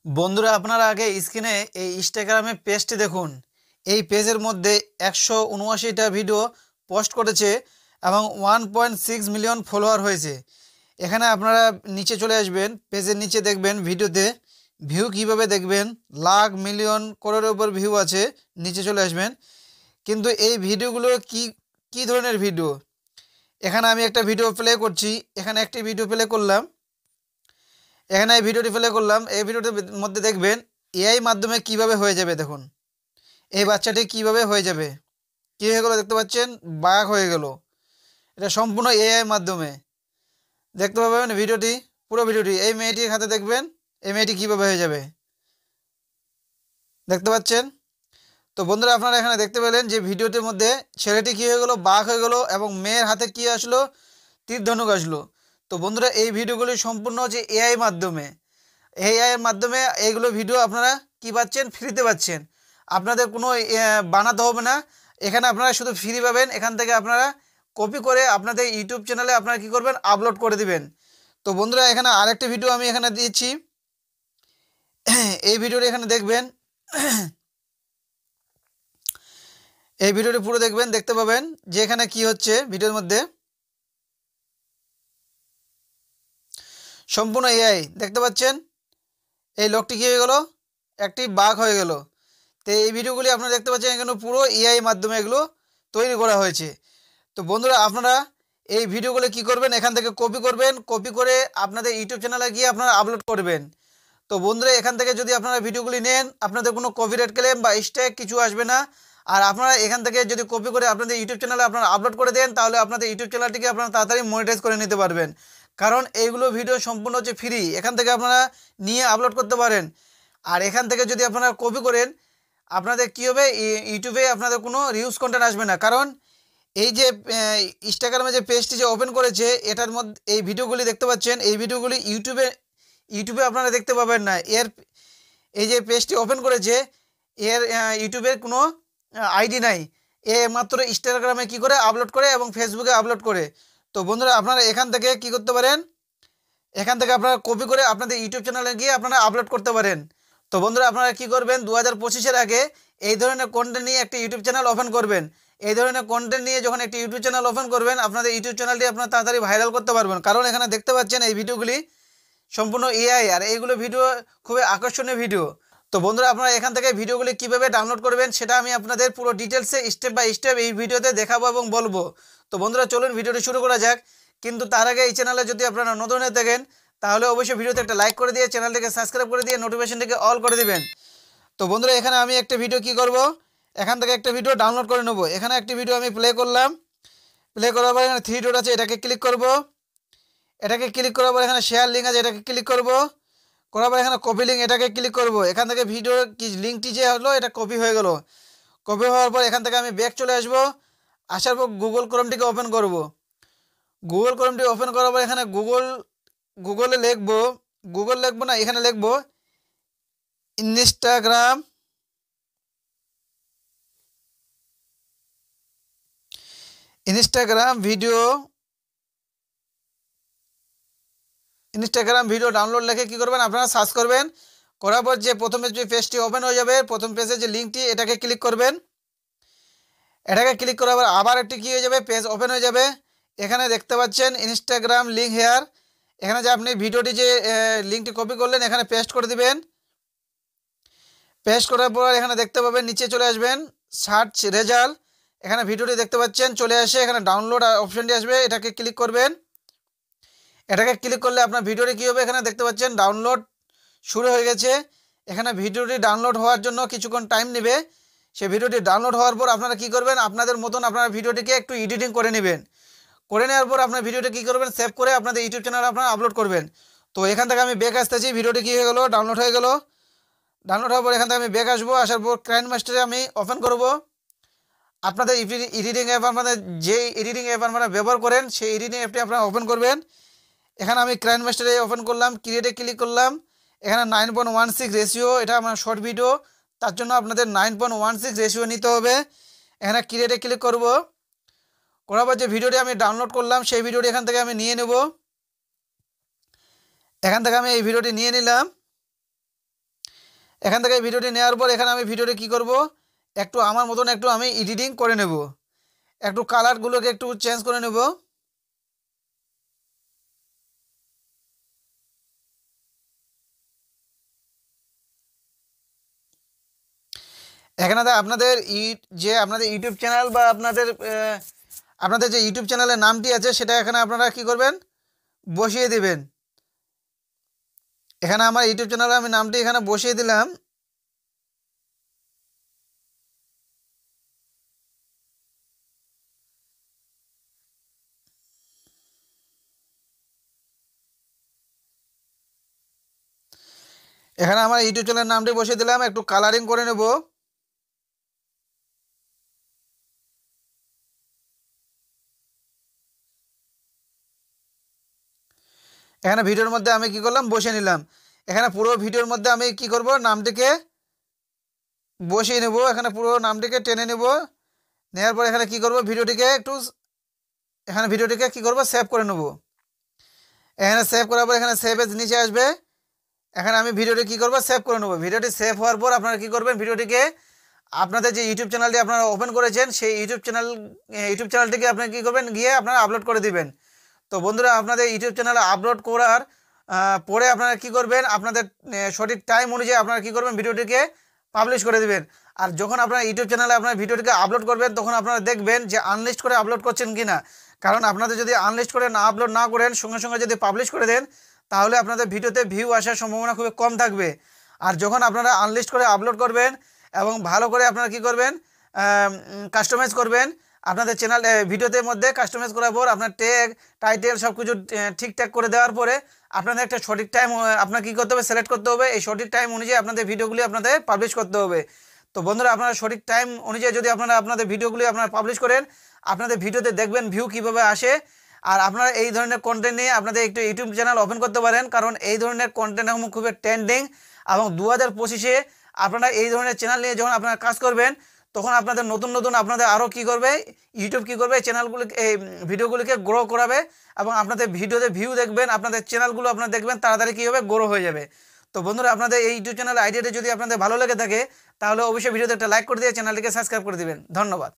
বন্ধুরা আপনারা আগে স্ক্রিনে এই ইনস্টাগ্রামে পেজটি দেখুন। এই পেজের মধ্যে 179টা ভিডিও পোস্ট করেছে এবং 1.6 মিলিয়ন ফলোয়ার হয়েছে। এখানে আপনারা নিচে চলে আসবেন, পেজের নিচে দেখবেন ভিডিওতে ভিউ কিভাবে দেখবেন। লাখ মিলিয়ন করোড়ের উপর ভিউ আছে, নিচে চলে আসবেন। কিন্তু এই ভিডিওগুলো কি কি ধরনের ভিডিও? এখানে আমি একটা ভিডিও প্লে করছি, এখানে একটি ভিডিও প্লে করলাম, এখানে এই ভিডিওটি প্লে করলাম। এই ভিডিওটির মধ্যে দেখবেন এআই মাধ্যমে কিভাবে হয়ে যাবে। দেখুন এই বাচ্চাটি কিভাবে হয়ে যাবে, কী হয়ে গেলো দেখতে পাচ্ছেন, বাঘ হয়ে গেল। এটা সম্পূর্ণ এআই মাধ্যমে দেখতে পাবেন ভিডিওটি, পুরো ভিডিওটি। এই মেয়েটির হাতে দেখবেন এই মেয়েটি কীভাবে হয়ে যাবে, দেখতে পাচ্ছেন। তো বন্ধুরা আপনারা এখানে দেখতে পেলেন যে ভিডিওটির মধ্যে ছেলেটি কী হয়ে গেলো, বাঘ হয়ে গেলো, এবং মেয়ের হাতে কী আসলো, তীর ধনুক আসলো। তো বন্ধুরা এই ভিডিওগুলি সম্পূর্ণ হচ্ছে এআই মাধ্যমে। এআই এর মাধ্যমে এইগুলো ভিডিও আপনারা কি পাচ্ছেন, ফ্রিতে পাচ্ছেন। আপনাদের কোনো বানাতে হবে না, এখানে আপনারা শুধু ফ্রি পাবেন। এখান থেকে আপনারা কপি করে আপনাদের ইউটিউব চ্যানেলে আপনারা কি করবেন, আপলোড করে দিবেন। তো বন্ধুরা এখানে আরেকটি ভিডিও আমি এখানে দিয়েছি, এই ভিডিওটি এখানে দেখবেন। এই ভিডিওটি পুরো দেখবেন, দেখতে পাবেন যে এখানে কি হচ্ছে ভিডিওর মধ্যে। সম্পূর্ণ এআই দেখতে পাচ্ছেন। এই লোকটি কী হয়ে গেল, একটি বাঘ হয়ে গেল। তো এই ভিডিওগুলি আপনারা দেখতে পাচ্ছেন এখানে পুরো এআই মাধ্যমে এগুলো তৈরি করা হয়েছে। তো বন্ধুরা আপনারা এই ভিডিওগুলো কি করবেন, এখান থেকে কপি করবেন, কপি করে আপনাদের ইউটিউব চ্যানেলে গিয়ে আপনারা আপলোড করবেন। তো বন্ধুরা এখান থেকে যদি আপনারা ভিডিওগুলি নেন, আপনাদের কোনো কপিরাইট ক্লেম বা স্ট্রাইক কিছু আসবে না। আর আপনারা এখান থেকে যদি কপি করে আপনাদের ইউটিউব চ্যানেলে আপনারা আপলোড করে দেন, তাহলে আপনাদের ইউটিউব চ্যানেলটিকে আপনারা তাড়াতাড়ি মনিটাইজ করে নিতে পারবেন। কারণ এইগুলো ভিডিও সম্পূর্ণ হচ্ছে ফ্রি, এখান থেকে আপনারা নিয়ে আপলোড করতে পারেন। আর এখান থেকে যদি আপনারা কপি করেন, আপনাদের কী হবে, ইউটিউবে আপনাদের কোনো রিউজ কন্টেন্ট আসবে না। কারণ এই যে ইনস্টাগ্রামে যে পেজটি যে ওপেন করেছে, এটার মধ্যে এই ভিডিওগুলি দেখতে পাচ্ছেন, এই ভিডিওগুলি ইউটিউবে আপনারা দেখতে পাবেন না। এর এই যে পেজটি ওপেন করেছে, এর ইউটিউবের কোনো আইডি নাই। এ মাত্র ইনস্টাগ্রামে কি করে আপলোড করে এবং ফেসবুকে আপলোড করে। তো বন্ধুরা আপনারা এখান থেকে কি করতে পারেন, এখান থেকে আপনারা কপি করে আপনাদের ইউটিউব চ্যানেলে গিয়ে আপনারা আপলোড করতে পারেন। তো বন্ধুরা আপনারা কি করবেন, 2025-এর আগে এই ধরনের কন্টেন্ট নিয়ে একটা ইউটিউব চ্যানেল ওপেন করবেন। এই ধরনের কন্টেন্ট নিয়ে যখন একটি ইউটিউব চ্যানেল ওপেন করবেন, আপনাদের ইউটিউব চ্যানেলটি আপনারা তাড়াতাড়ি ভাইরাল করতে পারবেন। কারণ এখানে দেখতে পাচ্ছেন এই ভিডিওগুলি সম্পূর্ণ এআই, আর এইগুলো ভিডিও খুবই আকর্ষণীয় ভিডিও। তো বন্ধুরা আপনারা এখান থেকে ভিডিওগুলি কীভাবে ডাউনলোড করবেন সেটা আমি আপনাদের পুরো ডিটেলসে স্টেপ বাই স্টেপ এই ভিডিওতে দেখাবো এবং বলবো। তো বন্ধুরা চলুন ভিডিওটি শুরু করা যাক। কিন্তু তার আগে এই চ্যানেলে যদি আপনারা নতুন হয়ে থাকেন, তাহলে অবশ্যই ভিডিওতে একটা লাইক করে দিয়ে চ্যানেলটিকে সাবস্ক্রাইব করে দিয়ে নোটিফিকেশনটিকে অল করে দিবেন। তো বন্ধুরা এখানে আমি একটা ভিডিও কি করব, এখান থেকে একটা ভিডিও ডাউনলোড করে নেব। এখানে একটি ভিডিও আমি প্লে করলাম, প্লে করার পর এখানে থ্রি ডট আছে, এটাকে ক্লিক করব। এটাকে ক্লিক করার পর এখানে শেয়ার লিঙ্ক আছে, এটাকে ক্লিক করব। করার পর এখানে কপি লিঙ্ক, এটাকে ক্লিক করব। এখান থেকে ভিডিওর কি লিঙ্কটি যে হলো এটা কপি হয়ে গেল। কপি হওয়ার পর এখান থেকে আমি ব্যাক চলে আসব। আসার পর গুগল ক্রোমটিকে ওপেন করব। গুগল ক্রোমটি ওপেন করার পর এখানে গুগলে লিখবো, গুগল লিখবো না, এখানে লিখবো ইনস্টাগ্রাম ভিডিও ডাউনলোড লিখে কী করবেন, আপনারা সার্চ করবেন। করার পর যে প্রথমে যে পেজটি ওপেন হয়ে যাবে, প্রথম পেজে যে লিঙ্কটি, এটাকে ক্লিক করবেন। এটাকে ক্লিক করার পর আবার একটি কী হয়ে যাবে, পেজ ওপেন হয়ে যাবে। এখানে দেখতে পাচ্ছেন ইনস্টাগ্রাম লিঙ্ক হেয়ার। এখানে যে আপনি ভিডিওটি যে লিঙ্কটি কপি করলেন, এখানে পেস্ট করে দিবেন। পেস্ট করার পর এখানে দেখতে পাবেন নিচে চলে আসবেন সার্চ রেজাল্ট। এখানে ভিডিওটি দেখতে পাচ্ছেন চলে আসে, এখানে ডাউনলোড অপশানটি আসবে, এটাকে ক্লিক করবেন। এটাকে ক্লিক করলে আপনার ভিডিওটি কী হবে, এখানে দেখতে পাচ্ছেন ডাউনলোড শুরু হয়ে গেছে। এখানে ভিডিওটি ডাউনলোড হওয়ার জন্য কিছুক্ষণ টাইম নেবে। সেই ভিডিওটি ডাউনলোড হওয়ার পর আপনারা কী করবেন, আপনাদের মতন আপনারা ভিডিওটিকে একটু এডিটিং করে নেবেন। করে নেওয়ার পর আপনার ভিডিওটি কী করবেন, সেভ করে আপনাদের ইউটিউব চ্যানেলে আপনারা আপলোড করবেন। তো এখান থেকে আমি ব্যাক আসতেছি, ভিডিওটি কী হয়ে গেলো, ডাউনলোড হয়ে গেল। ডাউনলোড হওয়ার পর এখান থেকে আমি ব্যাক আসবো। আসার পর কাইনমাস্টারে আমি ওপেন করব। আপনাদের এডিটিং অ্যাপ, আপনাদের যে এডিটিং অ্যাপ আপনারা ব্যবহার করেন সেই এডিটিং অ্যাপটি আপনারা ওপেন করবেন। এখানে আমি কাইনমাস্টারে ওপেন করলাম, ক্রিয়েটে ক্লিক করলাম। এখানে 9.16 রেশিও, এটা আমার শর্ট ভিডিও, তার জন্য আপনাদের 9.16 রেশিও নিতে হবে। এখানে ক্রিয়েটে ক্লিক করব। করার পর যে ভিডিওটি আমি ডাউনলোড করলাম সেই ভিডিওটি এখান থেকে আমি নিয়ে নেব। এখান থেকে আমি এই ভিডিওটি নিয়ে নিলাম। এখান থেকে ভিডিওটি নেওয়ার পর এখানে আমি ভিডিওটি কি করব, একটু আমার মতন একটু আমি এডিটিং করে নেব, একটু কালারগুলোকে একটু চেঞ্জ করে নেব। এখানে আপনাদের যে আপনাদের ইউটিউব চ্যানেল বা আপনাদের যে ইউটিউব চ্যানেলের নামটি আছে সেটা এখানে আপনারা কি করবেন, বসিয়ে দিবেন। এখানে আমার ইউটিউব চ্যানেলে আমি নামটি এখানে বসিয়ে দিলাম। এখানে আমার ইউটিউব চ্যানেলের নামটি বসিয়ে দিলাম, একটু কালারিং করে নেব। এখানে ভিডিওর মধ্যে আমি কি করলাম, বসিয়ে নিলাম। এখানে পুরো ভিডিওর মধ্যে আমি কি করব, নামটিকে বসিয়ে নেব, এখানে পুরো নামটিকে টেনে নেব। নেওয়ার পর এখানে কি করব, ভিডিওটিকে কি করব, সেভ করে নেব। এখানে সেভ করার পর এখানে সেভ এজ নিচে আসবে। এখানে আমি ভিডিওটি কি করব, সেভ করে নেব। ভিডিওটি সেভ হওয়ার পর আপনারা কি করবেন, ভিডিওটিকে আপনাদের যে ইউটিউব চ্যানেলটি আপনারা ওপেন করেছেন সেই ইউটিউব চ্যানেলটিকে আপনারা কি করবেন, গিয়ে আপনারা আপলোড করে দিবেন। তো বন্ধুরা, আপনাদের ইউটিউব চ্যানেলে আপলোড করার পরে আপনারা কি করবেন, আপনাদের সঠিক টাইম অনুযায়ী আপনারা কি করবেন, ভিডিওটিকে পাবলিশ করে দিবেন। আর যখন আপনার ইউটিউব চ্যানেলে আপনার ভিডিওটিকে আপলোড করবেন তখন আপনারা দেখবেন যে আনলিস্ট করে আপলোড করছেন কি না। কারণ আপনাদের যদি আনলিস্ট করে না আপলোড না করেন, সঙ্গে সঙ্গে যদি পাবলিশ করে দেন, তাহলে আপনাদের ভিডিওতে ভিউ আসার সম্ভাবনা খুবই কম থাকবে। আর যখন আপনারা আনলিস্ট করে আপলোড করবেন এবং ভালো করে আপনারা কি করবেন, কাস্টমাইজ করবেন আপনাদের চ্যানেল ভিডিওতে মধ্যে, কাস্টমাইজ করার পর আপনার ট্যাগ টাইটেল সব কিছু ঠিকঠাক করে দেওয়ার পরে আপনাদের একটা সঠিক টাইম আপনার কী করতে হবে, সিলেক্ট করতে হবে। এই সঠিক টাইম অনুযায়ী আপনাদের ভিডিওগুলি আপনাদের পাবলিশ করতে হবে। তো বন্ধুরা, আপনারা সঠিক টাইম অনুযায়ী যদি আপনারা আপনাদের ভিডিওগুলি আপনারা পাবলিশ করেন, আপনাদের ভিডিওতে দেখবেন ভিউ কীভাবে আসে। আর আপনারা এই ধরনের কন্টেন্ট নিয়ে আপনাদের একটু ইউটিউব চ্যানেল ওপেন করতে পারেন, কারণ এই ধরনের কন্টেন্ট এখন খুবই ট্রেন্ডিং। এবং 2025-এ আপনারা এই ধরনের চ্যানেল নিয়ে যখন আপনারা কাজ করবেন, তখন আপনাদের নতুন নতুন আপনাদের আরও কী করবে, ইউটিউব কী করবে, চ্যানেলগুলিকে এই ভিডিওগুলিকে গ্রো করাবে। এবং আপনাদের ভিডিওতে ভিউ দেখবেন, আপনাদের চ্যানেলগুলো আপনারা দেখবেন তাড়াতাড়ি কী হবে, গ্রো হয়ে যাবে। তো বন্ধুরা, আপনাদের এই ইউটিউব চ্যানেল আইডিয়াটি যদি আপনাদের ভালো লেগে থাকে, তাহলে অবশ্যই ভিডিওতে একটা লাইক করে দিয়ে চ্যানেলটিকে সাবস্ক্রাইব করে দিবেন। ধন্যবাদ।